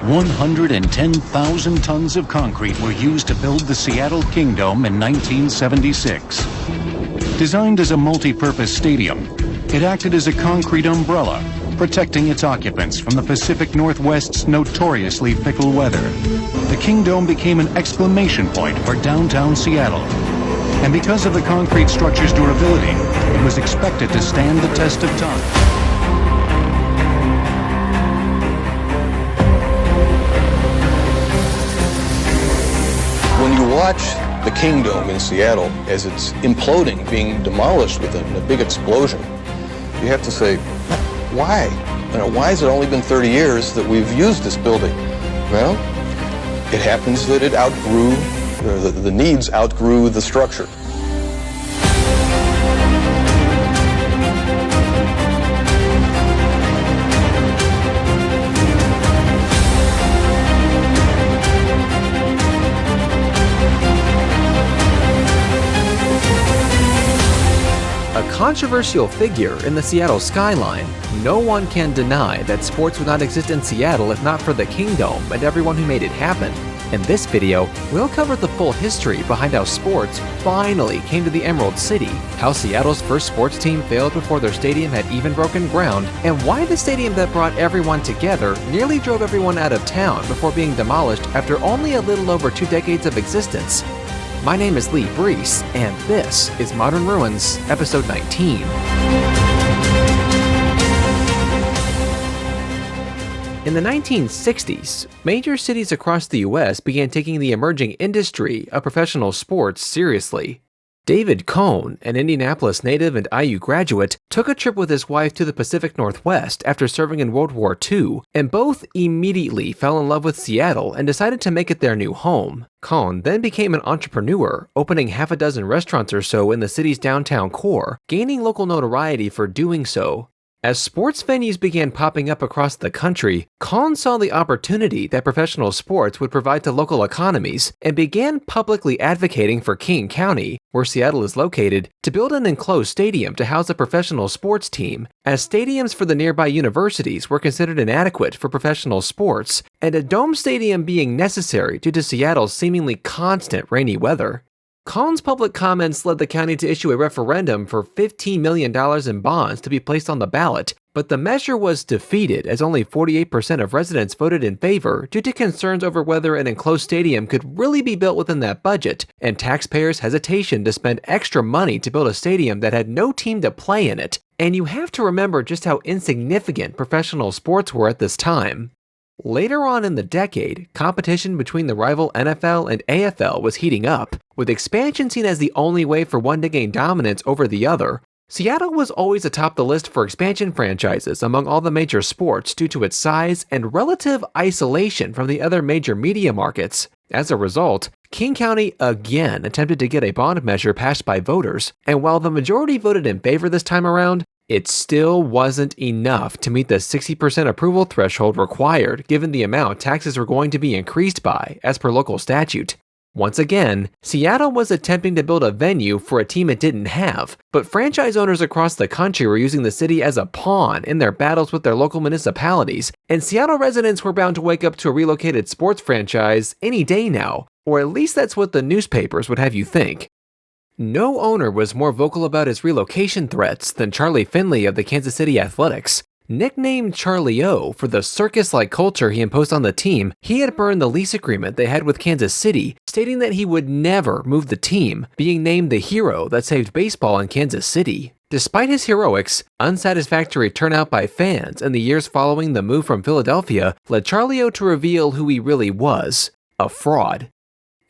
110,000 tons of concrete were used to build the Seattle Kingdome in 1976. Designed as a multi-purpose stadium, it acted as a concrete umbrella, protecting its occupants from the Pacific Northwest's notoriously fickle weather. The Kingdome became an exclamation point for downtown Seattle. And because of the concrete structure's durability, it was expected to stand the test of time. When you watch the Kingdome in Seattle as it's imploding, being demolished with a big explosion, you have to say, why? Why has it only been 30 years that we've used this building? Well, it happens that it outgrew, the needs outgrew the structure. A controversial figure in the Seattle skyline, no one can deny that sports would not exist in Seattle if not for the Kingdome and everyone who made it happen. In this video, we'll cover the full history behind how sports finally came to the Emerald City, how Seattle's first sports team failed before their stadium had even broken ground, and why the stadium that brought everyone together nearly drove everyone out of town before being demolished after only a little over 2 decades of existence. My name is Lee Brees, and this is Modern Ruins, Episode 19. In the 1960s, major cities across the US began taking the emerging industry of professional sports seriously. David Cohn, an Indianapolis native and IU graduate, took a trip with his wife to the Pacific Northwest after serving in World War II, and both immediately fell in love with Seattle and decided to make it their new home. Cohn then became an entrepreneur, opening half a dozen restaurants or so in the city's downtown core, gaining local notoriety for doing so. As sports venues began popping up across the country, Cohn saw the opportunity that professional sports would provide to local economies and began publicly advocating for King County, where Seattle is located, to build an enclosed stadium to house a professional sports team, as stadiums for the nearby universities were considered inadequate for professional sports, and a dome stadium being necessary due to Seattle's seemingly constant rainy weather. Cohn's public comments led the county to issue a referendum for $15 million in bonds to be placed on the ballot, but the measure was defeated as only 48% of residents voted in favor due to concerns over whether an enclosed stadium could really be built within that budget, and taxpayers' hesitation to spend extra money to build a stadium that had no team to play in it. And you have to remember just how insignificant professional sports were at this time. Later on in the decade, competition between the rival NFL and AFL was heating up, with expansion seen as the only way for one to gain dominance over the other. Seattle was always atop the list for expansion franchises among all the major sports due to its size and relative isolation from the other major media markets. As a result, King County again attempted to get a bond measure passed by voters, and while the majority voted in favor this time around, it still wasn't enough to meet the 60% approval threshold required given the amount taxes were going to be increased by, as per local statute. Once again, Seattle was attempting to build a venue for a team it didn't have, but franchise owners across the country were using the city as a pawn in their battles with their local municipalities, and Seattle residents were bound to wake up to a relocated sports franchise any day now, or at least that's what the newspapers would have you think. No owner was more vocal about his relocation threats than Charlie Finley of the Kansas City Athletics. Nicknamed Charlie O for the circus-like culture he imposed on the team, he had burned the lease agreement they had with Kansas City, stating that he would never move the team, being named the hero that saved baseball in Kansas City. Despite his heroics, unsatisfactory turnout by fans in the years following the move from Philadelphia led Charlie O to reveal who he really was: a fraud.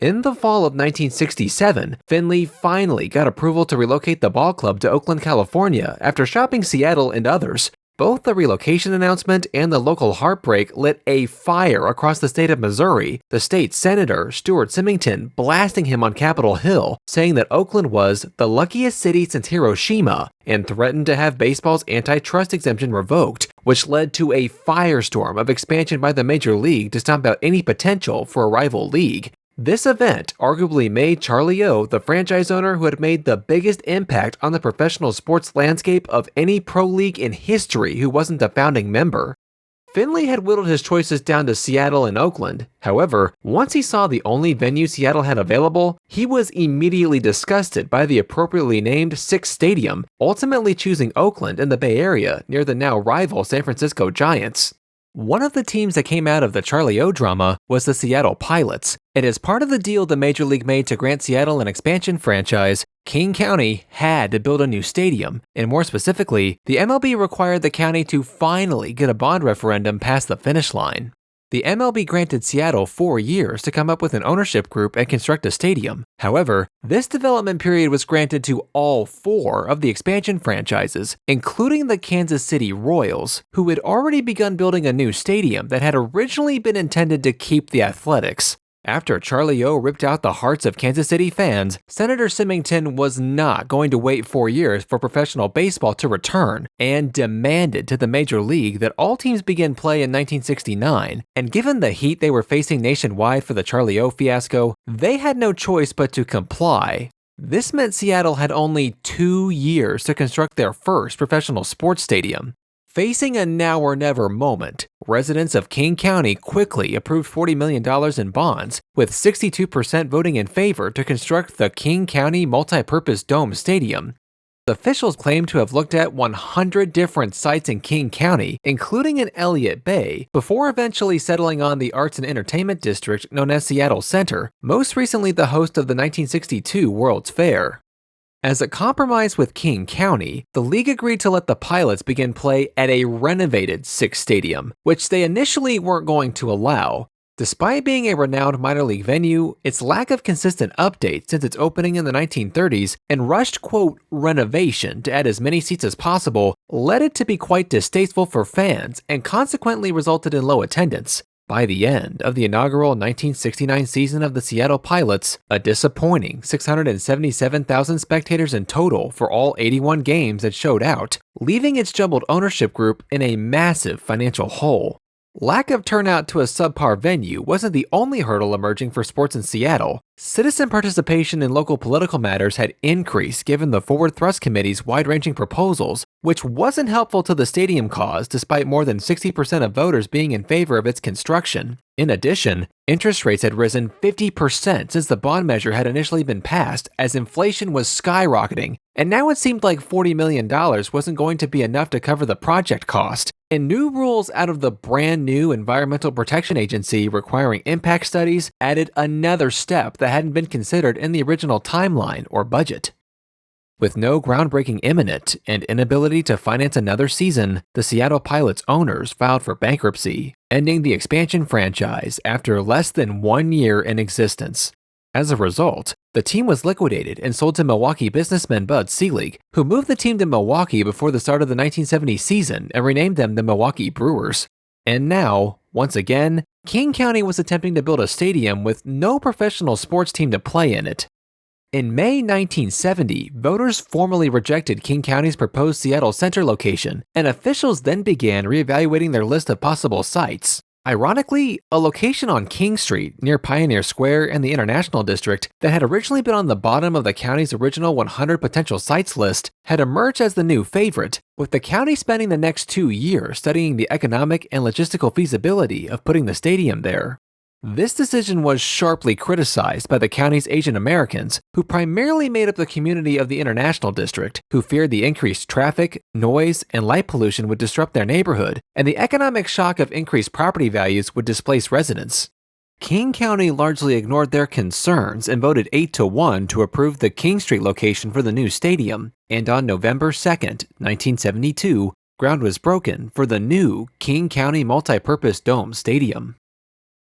In the fall of 1967, Finley finally got approval to relocate the ball club to Oakland, California after shopping Seattle and others. Both the relocation announcement and the local heartbreak lit a fire across the state of Missouri, the state senator, Stuart Symington, blasting him on Capitol Hill, saying that Oakland was the luckiest city since Hiroshima, and threatened to have baseball's antitrust exemption revoked, which led to a firestorm of expansion by the Major League to stomp out any potential for a rival league. This event arguably made Charlie O the franchise owner who had made the biggest impact on the professional sports landscape of any pro league in history who wasn't a founding member. Finley had whittled his choices down to Seattle and Oakland. However, once he saw the only venue Seattle had available, he was immediately disgusted by the appropriately named Six Stadium, ultimately choosing Oakland in the Bay Area near the now rival San Francisco Giants. One of the teams that came out of the Charlie O drama was the Seattle Pilots, and as part of the deal the Major League made to grant Seattle an expansion franchise, King County had to build a new stadium, and more specifically, the MLB required the county to finally get a bond referendum past the finish line. The MLB granted Seattle 4 years to come up with an ownership group and construct a stadium. However, this development period was granted to all 4 of the expansion franchises, including the Kansas City Royals, who had already begun building a new stadium that had originally been intended to keep the Athletics. After Charlie O ripped out the hearts of Kansas City fans, Senator Symington was not going to wait 4 years for professional baseball to return and demanded to the Major League that all teams begin play in 1969, and given the heat they were facing nationwide for the Charlie O fiasco, they had no choice but to comply. This meant Seattle had only 2 years to construct their first professional sports stadium. Facing a now or never moment, residents of King County quickly approved $40 million in bonds, with 62% voting in favor to construct the King County Multipurpose Dome Stadium. Officials claim to have looked at 100 different sites in King County, including in Elliott Bay, before eventually settling on the Arts and Entertainment District known as Seattle Center, most recently the host of the 1962 World's Fair. As a compromise with King County, the league agreed to let the Pilots begin play at a renovated Six Stadium, which they initially weren't going to allow. Despite being a renowned minor league venue, its lack of consistent updates since its opening in the 1930s and rushed, quote, renovation to add as many seats as possible led it to be quite distasteful for fans and consequently resulted in low attendance. By the end of the inaugural 1969 season of the Seattle Pilots, a disappointing 677,000 spectators in total for all 81 games that showed out, leaving its jumbled ownership group in a massive financial hole. Lack of turnout to a subpar venue wasn't the only hurdle emerging for sports in Seattle. Citizen participation in local political matters had increased given the Forward Thrust Committee's wide-ranging proposals, which wasn't helpful to the stadium cause despite more than 60% of voters being in favor of its construction. In addition, interest rates had risen 50% since the bond measure had initially been passed as inflation was skyrocketing, and now it seemed like $40 million wasn't going to be enough to cover the project cost. And new rules out of the brand new Environmental Protection Agency requiring impact studies added another step that hadn't been considered in the original timeline or budget. With no groundbreaking imminent and inability to finance another season, the Seattle Pilots owners filed for bankruptcy, ending the expansion franchise after less than 1 year in existence. As a result, the team was liquidated and sold to Milwaukee businessman Bud Selig, who moved the team to Milwaukee before the start of the 1970 season and renamed them the Milwaukee Brewers. And now, once again, King County was attempting to build a stadium with no professional sports team to play in it. In May 1970, voters formally rejected King County's proposed Seattle Center location, and officials then began reevaluating their list of possible sites. Ironically, a location on King Street near Pioneer Square and the International District that had originally been on the bottom of the county's original 100 potential sites list had emerged as the new favorite, with the county spending the next 2 years studying the economic and logistical feasibility of putting the stadium there. This decision was sharply criticized by the county's Asian Americans, who primarily made up the community of the International District, who feared the increased traffic, noise, and light pollution would disrupt their neighborhood, and the economic shock of increased property values would displace residents. King County largely ignored their concerns and voted 8-1 to approve the King Street location for the new stadium, and on November 2, 1972, ground was broken for the new King County Multipurpose Dome Stadium.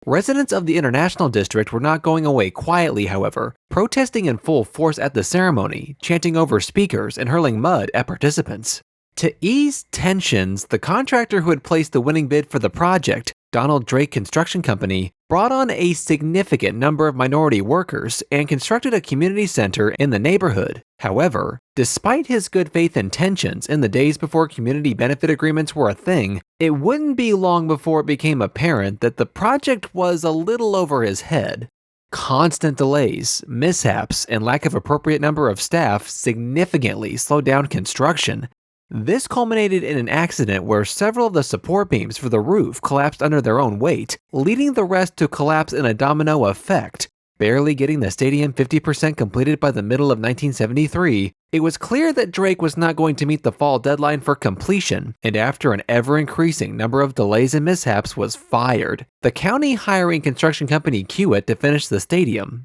Residents of the International District were not going away quietly, however, protesting in full force at the ceremony, chanting over speakers and hurling mud at participants. To ease tensions, the contractor who had placed the winning bid for the project, Donald Drake Construction Company, brought on a significant number of minority workers and constructed a community center in the neighborhood. However, despite his good faith intentions in the days before community benefit agreements were a thing, it wouldn't be long before it became apparent that the project was a little over his head. Constant delays, mishaps, and lack of appropriate number of staff significantly slowed down construction. This culminated in an accident where several of the support beams for the roof collapsed under their own weight, leading the rest to collapse in a domino effect. Barely getting the stadium 50% completed by the middle of 1973, it was clear that Drake was not going to meet the fall deadline for completion, and after an ever-increasing number of delays and mishaps, was fired, the county hiring construction company Kiewit to finish the stadium.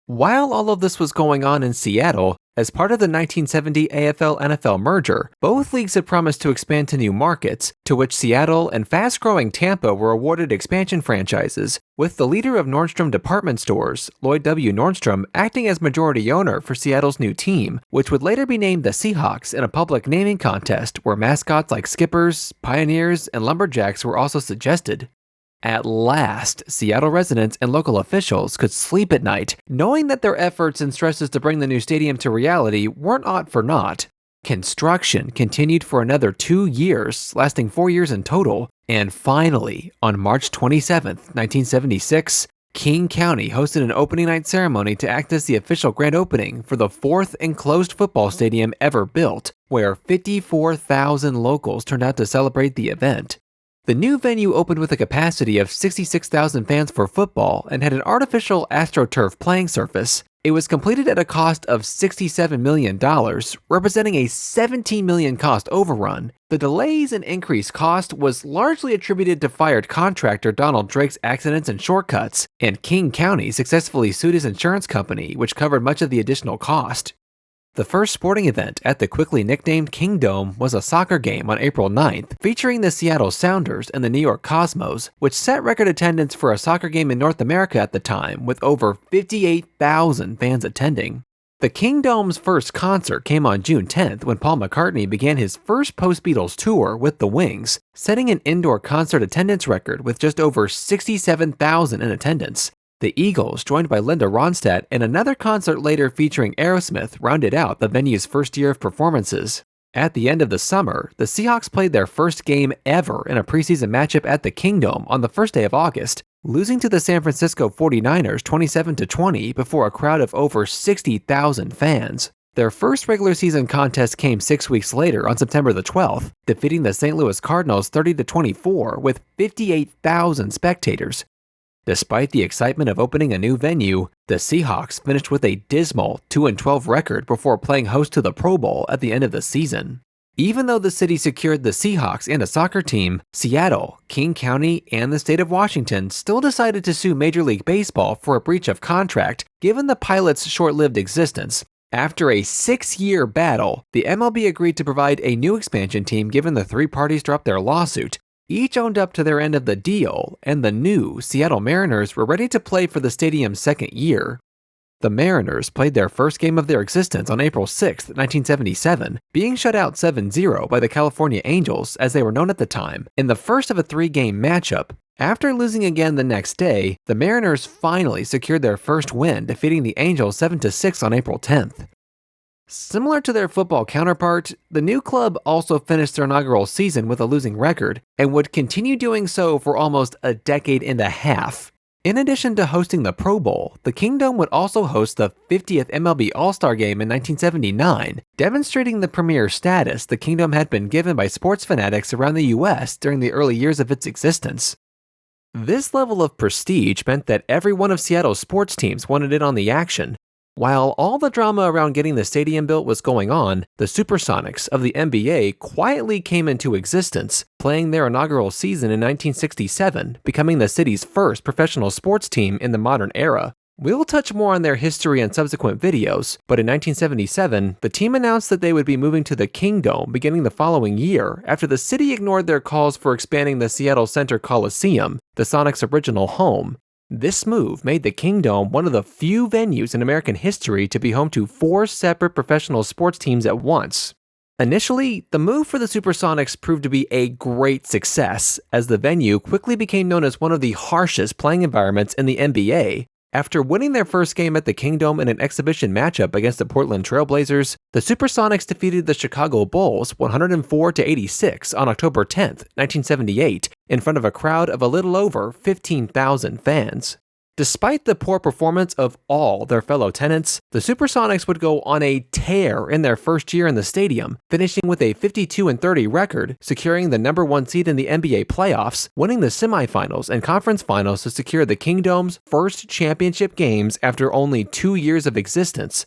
While all of this was going on in Seattle, as part of the 1970 AFL-NFL merger, both leagues had promised to expand to new markets, to which Seattle and fast-growing Tampa were awarded expansion franchises, with the leader of Nordstrom department stores, Lloyd W. Nordstrom, acting as majority owner for Seattle's new team, which would later be named the Seahawks in a public naming contest where mascots like Skippers, Pioneers, and Lumberjacks were also suggested. At last, Seattle residents and local officials could sleep at night, knowing that their efforts and stresses to bring the new stadium to reality weren't aught for naught. Construction continued for another 2 years, lasting 4 years in total, and finally, on March 27, 1976, King County hosted an opening night ceremony to act as the official grand opening for the fourth enclosed football stadium ever built, where 54,000 locals turned out to celebrate the event. The new venue opened with a capacity of 66,000 fans for football and had an artificial AstroTurf playing surface. It was completed at a cost of $67 million, representing a $17 million cost overrun. The delays and increased cost was largely attributed to fired contractor Donald Drake's accidents and shortcuts, and King County successfully sued his insurance company, which covered much of the additional cost. The first sporting event at the quickly nicknamed Kingdome was a soccer game on April 9th, featuring the Seattle Sounders and the New York Cosmos, which set record attendance for a soccer game in North America at the time, with over 58,000 fans attending. The Kingdome's first concert came on June 10th when Paul McCartney began his first post-Beatles tour with the Wings, setting an indoor concert attendance record with just over 67,000 in attendance. The Eagles, joined by Linda Ronstadt, and another concert later featuring Aerosmith, rounded out the venue's first year of performances. At the end of the summer, the Seahawks played their first game ever in a preseason matchup at the Kingdome on the first day of August, losing to the San Francisco 49ers 27-20 before a crowd of over 60,000 fans. Their first regular season contest came 6 weeks later on September the 12th, defeating the St. Louis Cardinals 30-24 with 58,000 spectators. Despite the excitement of opening a new venue, the Seahawks finished with a dismal 2-12 record before playing host to the Pro Bowl at the end of the season. Even though the city secured the Seahawks and a soccer team, Seattle, King County, and the state of Washington still decided to sue Major League Baseball for a breach of contract given the pilot's short-lived existence. After a 6-year battle, the MLB agreed to provide a new expansion team given the three parties dropped their lawsuit. Each owned up to their end of the deal, and the new Seattle Mariners were ready to play for the stadium's second year. The Mariners played their first game of their existence on April 6, 1977, being shut out 7-0 by the California Angels, as they were known at the time, in the first of a 3-game matchup. After losing again the next day, the Mariners finally secured their first win, defeating the Angels 7-6 on April 10th. Similar to their football counterpart, the new club also finished their inaugural season with a losing record, and would continue doing so for almost a decade and a half. In addition to hosting the Pro Bowl, the Kingdome would also host the 50th MLB All-Star Game in 1979, demonstrating the premier status the Kingdome had been given by sports fanatics around the US during the early years of its existence. This level of prestige meant that every one of Seattle's sports teams wanted in on the action. While all the drama around getting the stadium built was going on, the Supersonics of the NBA quietly came into existence, playing their inaugural season in 1967, becoming the city's first professional sports team in the modern era. We'll touch more on their history in subsequent videos, but in 1977, the team announced that they would be moving to the Kingdome beginning the following year after the city ignored their calls for expanding the Seattle Center Coliseum, the Sonics' original home. This move made the Kingdome one of the few venues in American history to be home to 4 separate professional sports teams at once. Initially, the move for the Supersonics proved to be a great success, as the venue quickly became known as one of the harshest playing environments in the NBA. After winning their first game at the Kingdome in an exhibition matchup against the Portland Trail Blazers, the Supersonics defeated the Chicago Bulls 104-86 on October 10, 1978, in front of a crowd of a little over 15,000 fans. Despite the poor performance of all their fellow tenants, the Supersonics would go on a tear in their first year in the stadium, finishing with a 52-30 record, securing the number 1 seed in the NBA playoffs, winning the semifinals and conference finals to secure the Kingdome's first championship games after only 2 years of existence.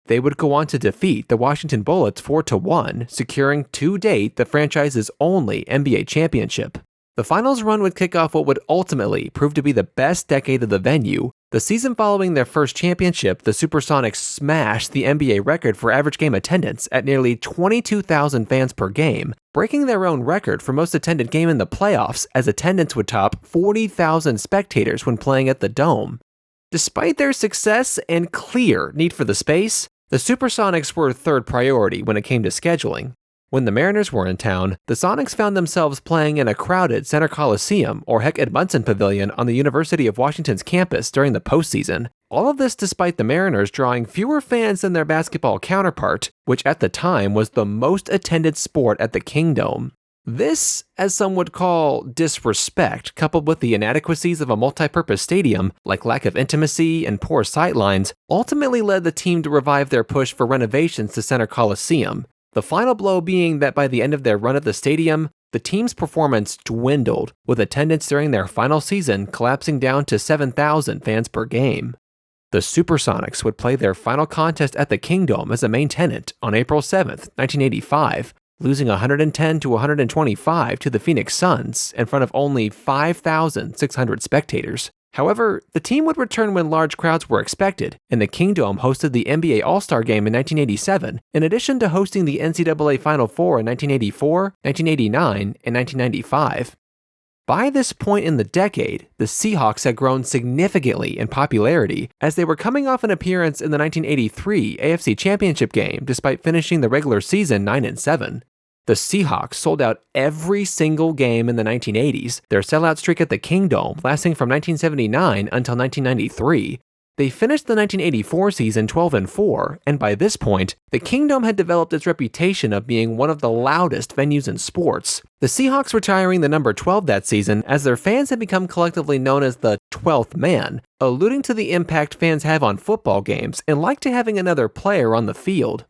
They would go on to defeat the Washington Bullets 4-1, securing to date the franchise's only NBA championship. The finals run would kick off what would ultimately prove to be the best decade of the venue. The season following their first championship, the Supersonics smashed the NBA record for average game attendance at nearly 22,000 fans per game, breaking their own record for most attended game in the playoffs, as attendance would top 40,000 spectators when playing at the Dome. Despite their success and clear need for the space, the Supersonics were third priority when it came to scheduling. When the Mariners were in town, the Sonics found themselves playing in a crowded Center Coliseum or Heck Edmundson Pavilion on the University of Washington's campus during the postseason. All of this despite the Mariners drawing fewer fans than their basketball counterpart, which at the time was the most attended sport at the Kingdome. This, as some would call disrespect, coupled with the inadequacies of a multi-purpose stadium, like lack of intimacy and poor sightlines, ultimately led the team to revive their push for renovations to Center Coliseum. The final blow being that by the end of their run at the stadium, the team's performance dwindled, with attendance during their final season collapsing down to 7,000 fans per game. The Supersonics would play their final contest at the Kingdome as a main tenant on April 7, 1985, losing 110-125 to the Phoenix Suns in front of only 5,600 spectators. However, the team would return when large crowds were expected, and the Kingdome hosted the NBA All-Star Game in 1987, in addition to hosting the NCAA Final Four in 1984, 1989, and 1995. By this point in the decade, the Seahawks had grown significantly in popularity, as they were coming off an appearance in the 1983 AFC Championship game despite finishing the regular season 9-7. The Seahawks sold out every single game in the 1980s, their sellout streak at the Kingdome lasting from 1979 until 1993. They finished the 1984 season 12-4, and by this point, the Kingdome had developed its reputation of being one of the loudest venues in sports. The Seahawks retiring the number 12 that season, as their fans had become collectively known as the 12th man, alluding to the impact fans have on football games and like to having another player on the field.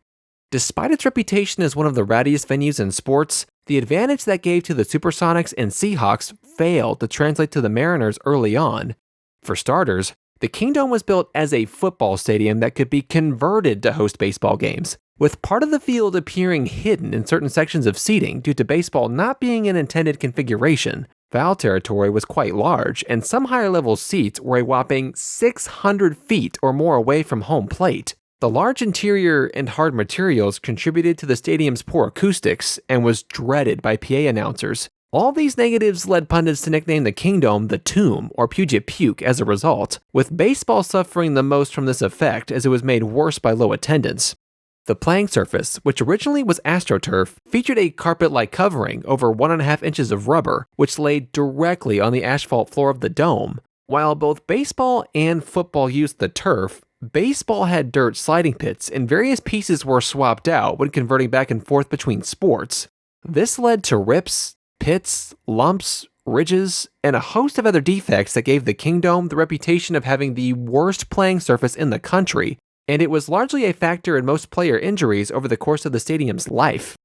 Despite its reputation as one of the rowdiest venues in sports, the advantage that gave to the Supersonics and Seahawks failed to translate to the Mariners early on. For starters, the Kingdome was built as a football stadium that could be converted to host baseball games, with part of the field appearing hidden in certain sections of seating due to baseball not being an intended configuration. Foul territory was quite large, and some higher-level seats were a whopping 600 feet or more away from home plate. The large interior and hard materials contributed to the stadium's poor acoustics and was dreaded by PA announcers. All these negatives led pundits to nickname the Kingdome the Tomb or Puget Puke as a result, with baseball suffering the most from this effect as it was made worse by low attendance. The playing surface, which originally was AstroTurf, featured a carpet-like covering over 1.5 inches of rubber, which laid directly on the asphalt floor of the dome. While both baseball and football used the turf, baseball had dirt sliding pits, and various pieces were swapped out when converting back and forth between sports. This led to rips, pits, lumps, ridges, and a host of other defects that gave the Kingdome the reputation of having the worst playing surface in the country, and it was largely a factor in most player injuries over the course of the stadium's life.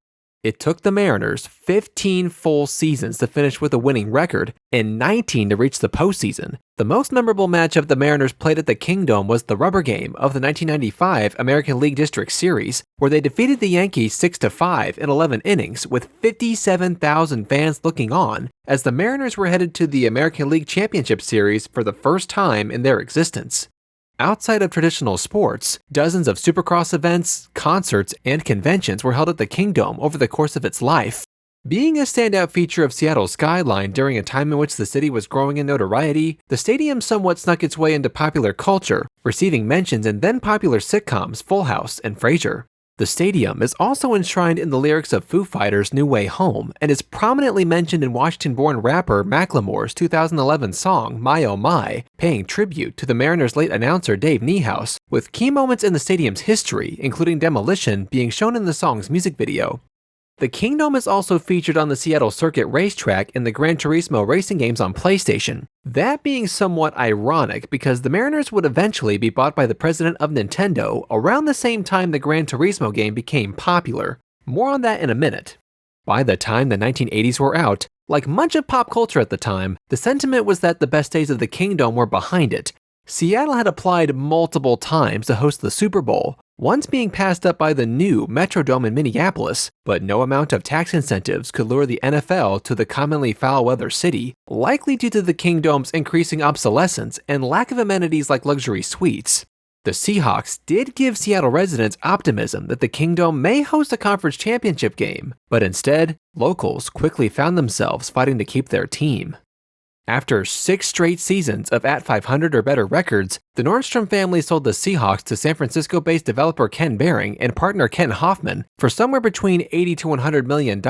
It took the Mariners 15 full seasons to finish with a winning record, and 19 to reach the postseason. The most memorable matchup the Mariners played at the Kingdome was the rubber game of the 1995 American League District Series, where they defeated the Yankees 6-5 in 11 innings, with 57,000 fans looking on, as the Mariners were headed to the American League Championship Series for the first time in their existence. Outside of traditional sports, dozens of Supercross events, concerts, and conventions were held at the Kingdome over the course of its life. Being a standout feature of Seattle's skyline during a time in which the city was growing in notoriety, the stadium somewhat snuck its way into popular culture, receiving mentions in then-popular sitcoms Full House and Frasier. The stadium is also enshrined in the lyrics of Foo Fighters' New Way Home and is prominently mentioned in Washington-born rapper Macklemore's 2011 song My Oh My, paying tribute to the Mariners' late announcer Dave Niehaus, with key moments in the stadium's history, including demolition, being shown in the song's music video. The Kingdome is also featured on the Seattle Circuit racetrack in the Gran Turismo racing games on PlayStation. That being somewhat ironic because the Mariners would eventually be bought by the president of Nintendo around the same time the Gran Turismo game became popular. More on that in a minute. By the time the 1980s were out, like much of pop culture at the time, the sentiment was that the best days of the Kingdome were behind it. Seattle had applied multiple times to host the Super Bowl, once being passed up by the new Metrodome in Minneapolis, but no amount of tax incentives could lure the NFL to the commonly foul-weather city, likely due to the Kingdome's increasing obsolescence and lack of amenities like luxury suites. The Seahawks did give Seattle residents optimism that the Kingdome may host a conference championship game, but instead, locals quickly found themselves fighting to keep their team. After 6 straight seasons of at 500 or better records, the Nordstrom family sold the Seahawks to San Francisco-based developer Ken Behring and partner Ken Hoffman for somewhere between $80 to $100 million,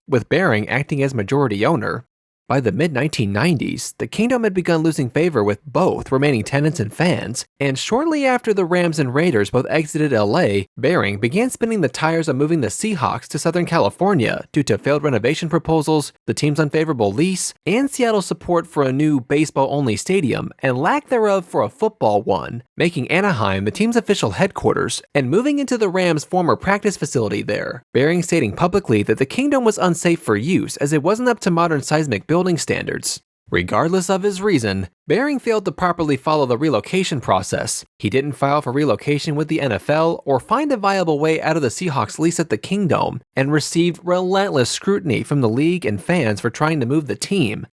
with Behring acting as majority owner. By the mid-1990s, the Kingdome had begun losing favor with both remaining tenants and fans, and shortly after the Rams and Raiders both exited LA, Behring began spinning the tires on moving the Seahawks to Southern California due to failed renovation proposals, the team's unfavorable lease, and Seattle's support for a new baseball-only stadium and lack thereof for a football one, making Anaheim the team's official headquarters and moving into the Rams' former practice facility there, Behring stating publicly that the Kingdome was unsafe for use as it wasn't up to modern seismic building standards. Regardless of his reason, Behring failed to properly follow the relocation process. He didn't file for relocation with the NFL or find a viable way out of the Seahawks' lease at the Kingdome, and received relentless scrutiny from the league and fans for trying to move the team.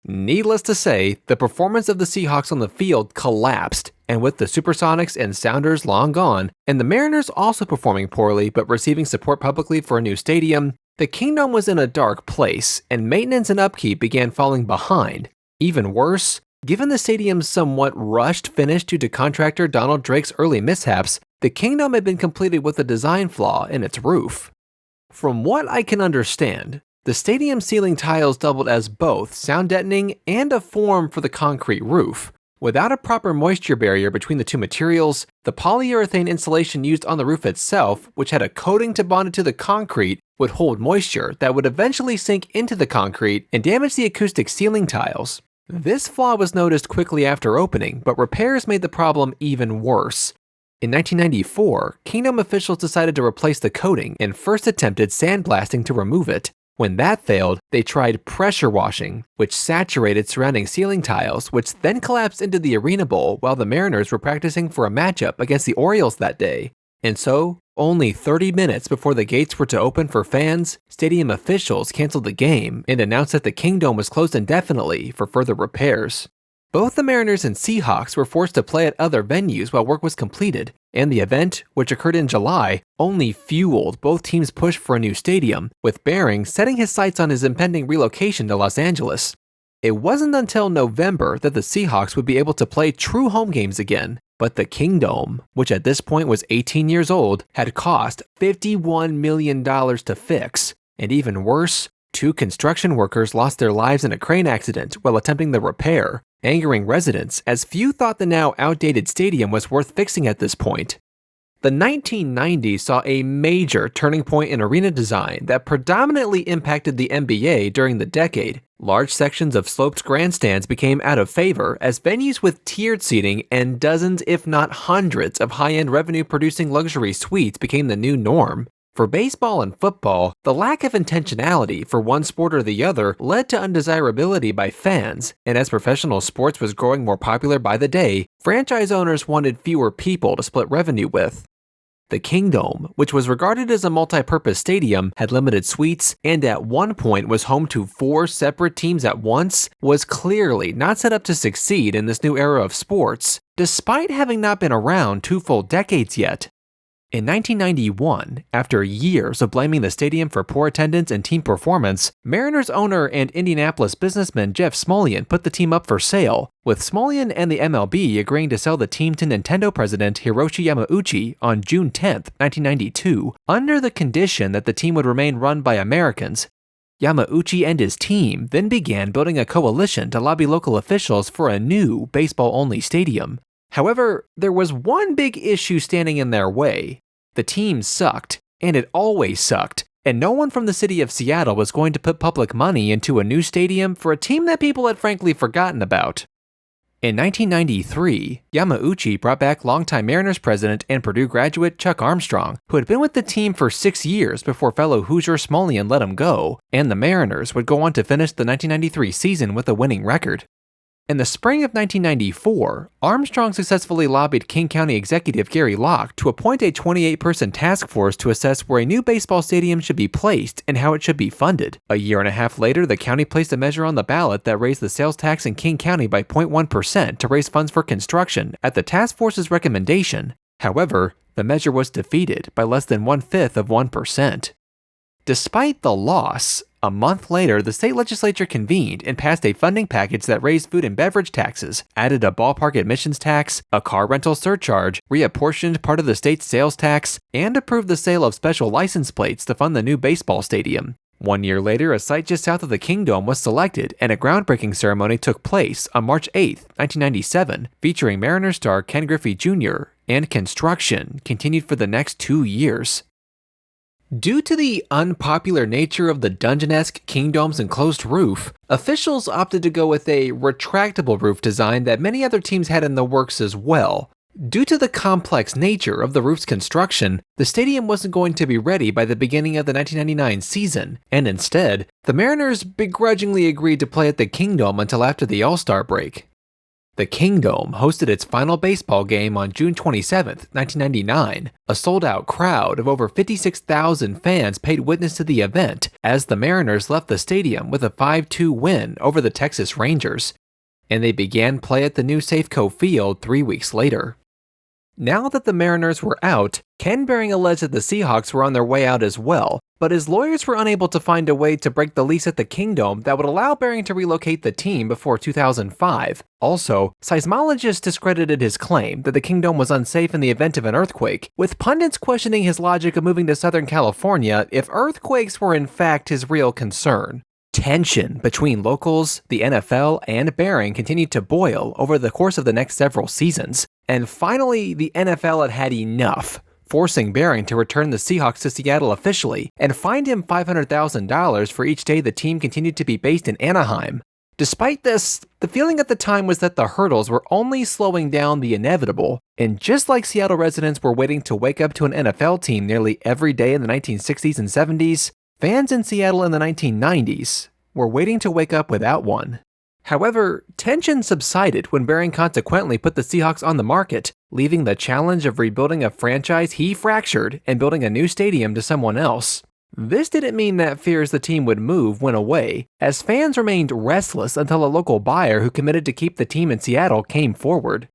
Needless to say, the performance of the Seahawks on the field collapsed, and with the Supersonics and Sounders long gone, and the Mariners also performing poorly but receiving support publicly for a new stadium, the Kingdome was in a dark place, and maintenance and upkeep began falling behind. Even worse, given the stadium's somewhat rushed finish due to contractor Donald Drake's early mishaps, the Kingdome had been completed with a design flaw in its roof. From what I can understand, the stadium ceiling tiles doubled as both sound deadening and a form for the concrete roof. Without a proper moisture barrier between the two materials, the polyurethane insulation used on the roof itself, which had a coating to bond it to the concrete, would hold moisture that would eventually sink into the concrete and damage the acoustic ceiling tiles. This flaw was noticed quickly after opening, but repairs made the problem even worse. In 1994, Kingdome officials decided to replace the coating and first attempted sandblasting to remove it. When that failed, they tried pressure washing, which saturated surrounding ceiling tiles, which then collapsed into the Arena Bowl while the Mariners were practicing for a matchup against the Orioles that day. And so, only 30 minutes before the gates were to open for fans, stadium officials canceled the game and announced that the Kingdome was closed indefinitely for further repairs. Both the Mariners and Seahawks were forced to play at other venues while work was completed, and the event, which occurred in July, only fueled both teams' push for a new stadium, with Behring setting his sights on his impending relocation to Los Angeles. It wasn't until November that the Seahawks would be able to play true home games again, but the Kingdome, which at this point was 18 years old, had cost $51 million to fix, and even worse, 2 construction workers lost their lives in a crane accident while attempting the repair, angering residents as few thought the now outdated stadium was worth fixing at this point. The 1990s saw a major turning point in arena design that predominantly impacted the NBA during the decade. Large sections of sloped grandstands became out of favor as venues with tiered seating and dozens if not hundreds of high-end revenue-producing luxury suites became the new norm. For baseball and football, the lack of intentionality for one sport or the other led to undesirability by fans, and as professional sports was growing more popular by the day, franchise owners wanted fewer people to split revenue with. The Kingdome, which was regarded as a multi-purpose stadium, had limited suites, and at one point was home to 4 separate teams at once, was clearly not set up to succeed in this new era of sports, despite having not been around 2 full decades yet. In 1991, after years of blaming the stadium for poor attendance and team performance, Mariners owner and Indianapolis businessman Jeff Smulyan put the team up for sale, with Smulyan and the MLB agreeing to sell the team to Nintendo president Hiroshi Yamauchi on June 10, 1992, under the condition that the team would remain run by Americans. Yamauchi and his team then began building a coalition to lobby local officials for a new baseball-only stadium. However, there was one big issue standing in their way. The team sucked, and it always sucked. and no one from the city of Seattle was going to put public money into a new stadium for a team that people had frankly forgotten about. In 1993, Yamauchi brought back longtime Mariners president and Purdue graduate Chuck Armstrong, who had been with the team for 6 years before fellow Hoosier Smolian let him go, and the Mariners would go on to finish the 1993 season with a winning record. In the spring of 1994, Armstrong successfully lobbied King County executive Gary Locke to appoint a 28-person task force to assess where a new baseball stadium should be placed and how it should be funded. A year and a half later, the county placed a measure on the ballot that raised the sales tax in King County by 0.1% to raise funds for construction at the task force's recommendation. However, the measure was defeated by less than 1/5%. Despite the loss, a month later, the state legislature convened and passed a funding package that raised food and beverage taxes, added a ballpark admissions tax, a car rental surcharge, reapportioned part of the state's sales tax, and approved the sale of special license plates to fund the new baseball stadium. 1 year later, a site just south of the Kingdome was selected, and a groundbreaking ceremony took place on March 8, 1997, featuring Mariners star Ken Griffey Jr., and construction continued for the next 2 years. Due to the unpopular nature of the dungeon-esque Kingdome's enclosed roof, officials opted to go with a retractable roof design that many other teams had in the works as well. Due to the complex nature of the roof's construction, the stadium wasn't going to be ready by the beginning of the 1999 season, and instead, the Mariners begrudgingly agreed to play at the Kingdome until after the All-Star break. The Kingdome hosted its final baseball game on June 27, 1999. A sold-out crowd of over 56,000 fans paid witness to the event as the Mariners left the stadium with a 5-2 win over the Texas Rangers, and they began play at the new Safeco Field 3 weeks later. Now that the Mariners were out, Ken Behring alleged that the Seahawks were on their way out as well, but his lawyers were unable to find a way to break the lease at the Kingdome that would allow Behring to relocate the team before 2005. Also, seismologists discredited his claim that the Kingdome was unsafe in the event of an earthquake, with pundits questioning his logic of moving to Southern California if earthquakes were in fact his real concern. Tension between locals, the NFL, and Behring continued to boil over the course of the next several seasons, and finally the NFL had enough, forcing Behring to return the Seahawks to Seattle officially and fined him $500,000 for each day the team continued to be based in Anaheim. Despite this, the feeling at the time was that the hurdles were only slowing down the inevitable, and just like Seattle residents were waiting to wake up to an NFL team nearly every day in the 1960s and 70s, fans in Seattle in the 1990s were waiting to wake up without one. However, tension subsided when Behring consequently put the Seahawks on the market, leaving the challenge of rebuilding a franchise he fractured and building a new stadium to someone else. This didn't mean that fears the team would move went away, as fans remained restless until a local buyer who committed to keep the team in Seattle came forward.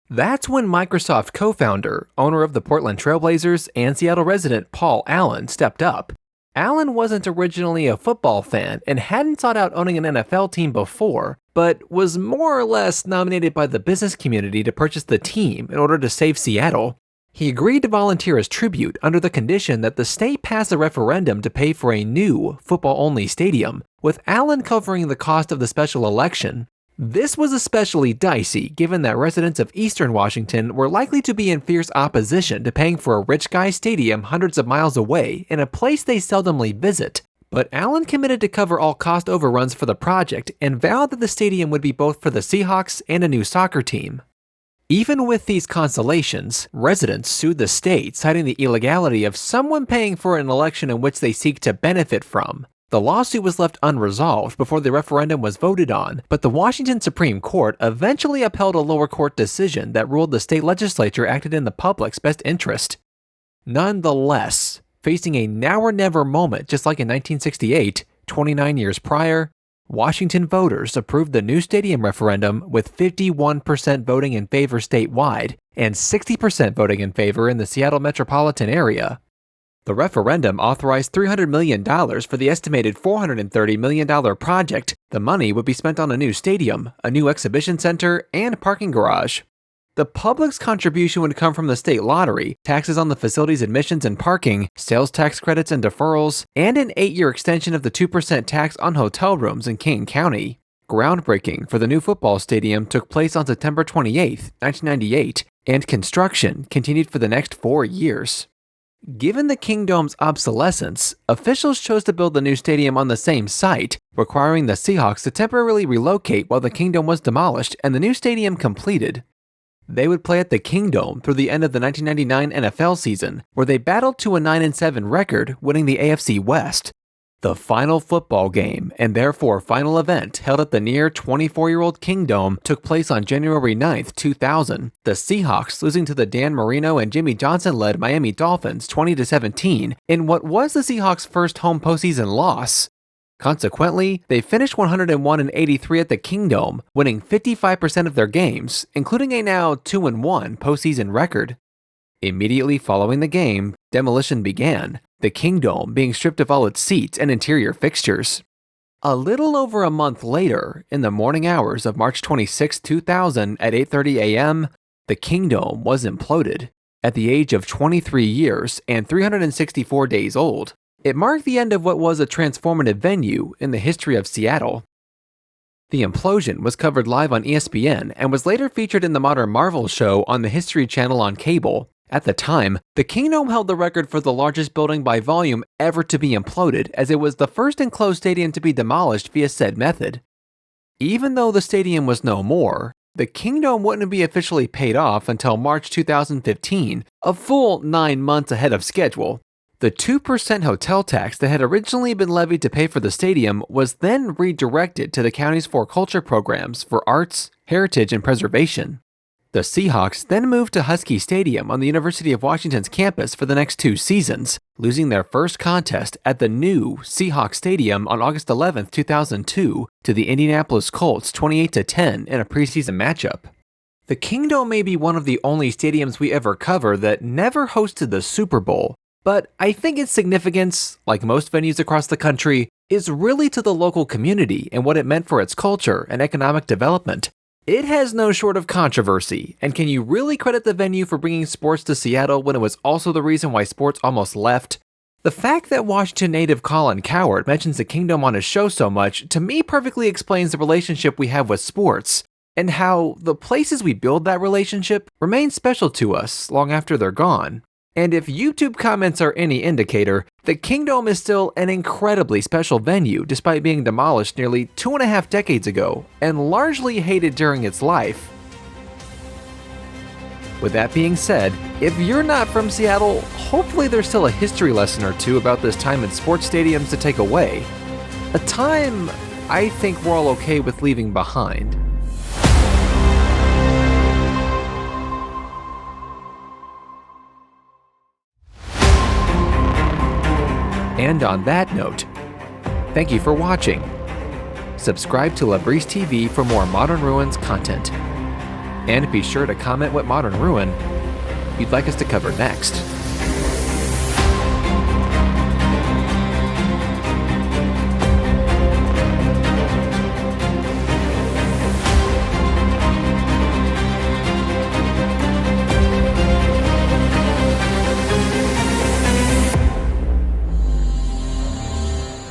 That's when Microsoft co-founder, owner of the Portland Trailblazers, and Seattle resident Paul Allen stepped up. Allen wasn't originally a football fan and hadn't sought out owning an NFL team before, but was more or less nominated by the business community to purchase the team in order to save Seattle. He agreed to volunteer as tribute under the condition that the state pass a referendum to pay for a new, football-only stadium, with Allen covering the cost of the special election. This was especially dicey given that residents of Eastern Washington were likely to be in fierce opposition to paying for a rich guy's stadium hundreds of miles away in a place they seldomly visit. But Allen committed to cover all cost overruns for the project and vowed that the stadium would be both for the Seahawks and a new soccer team. Even with these consolations, residents sued the state, citing the illegality of someone paying for an election in which they seek to benefit from. The lawsuit was left unresolved before the referendum was voted on, but the Washington Supreme Court eventually upheld a lower court decision that ruled the state legislature acted in the public's best interest. Nonetheless, facing a now or never moment just like in 1968, 29 years prior, Washington voters approved the new stadium referendum with 51% voting in favor statewide and 60% voting in favor in the Seattle metropolitan area. The referendum authorized $300 million for the estimated $430 million project. The money would be spent on a new stadium, a new exhibition center, and parking garage. The public's contribution would come from the state lottery, taxes on the facility's admissions and parking, sales tax credits and deferrals, and an 8-year extension of the 2% tax on hotel rooms in King County. Groundbreaking for the new football stadium took place on September 28, 1998, and construction continued for the next 4 years. Given the Kingdome's obsolescence, officials chose to build the new stadium on the same site, requiring the Seahawks to temporarily relocate while the Kingdome was demolished and the new stadium completed. They would play at the Kingdome through the end of the 1999 NFL season, where they battled to a 9-7 record, winning the AFC West. The final football game, and therefore final event, held at the near 24-year-old Kingdome took place on January 9, 2000, the Seahawks losing to the Dan Marino and Jimmy Johnson-led Miami Dolphins 20-17 in what was the Seahawks' first home postseason loss. Consequently, they finished 101-83 at the Kingdome, winning 55% of their games, including a now 2-1 postseason record. Immediately following the game, demolition began, the Kingdome being stripped of all its seats and interior fixtures. A little over a month later, in the morning hours of March 26, 2000 at 8:30 a.m., the Kingdome was imploded. At the age of 23 years and 364 days old, it marked the end of what was a transformative venue in the history of Seattle. The implosion was covered live on ESPN and was later featured in the Modern Marvel show on the History Channel on cable. At the time, the Kingdome held the record for the largest building by volume ever to be imploded, as it was the first enclosed stadium to be demolished via said method. Even though the stadium was no more, the Kingdome wouldn't be officially paid off until March 2015, a full 9 months ahead of schedule. The 2% hotel tax that had originally been levied to pay for the stadium was then redirected to the county's 4 culture programs for arts, heritage, and preservation. The Seahawks then moved to Husky Stadium on the University of Washington's campus for the next 2 seasons, losing their first contest at the new Seahawks Stadium on August 11, 2002 to the Indianapolis Colts 28-10 in a preseason matchup. The Kingdome may be one of the only stadiums we ever cover that never hosted the Super Bowl, but I think its significance, like most venues across the country, is really to the local community and what it meant for its culture and economic development. It has no short of controversy, and can you really credit the venue for bringing sports to Seattle when it was also the reason why sports almost left? The fact that Washington native Colin Cowherd mentions the Kingdome on his show so much, to me perfectly explains the relationship we have with sports, and how the places we build that relationship remain special to us long after they're gone. And if YouTube comments are any indicator, the Kingdome is still an incredibly special venue despite being demolished nearly 2.5 decades ago and largely hated during its life. With that being said, if you're not from Seattle, hopefully there's still a history lesson or two about this time in sports stadiums to take away. A time I think we're all okay with leaving behind. And on that note, thank you for watching. Subscribe to Labrise TV for more Modern Ruins content. And be sure to comment what Modern Ruin you'd like us to cover next.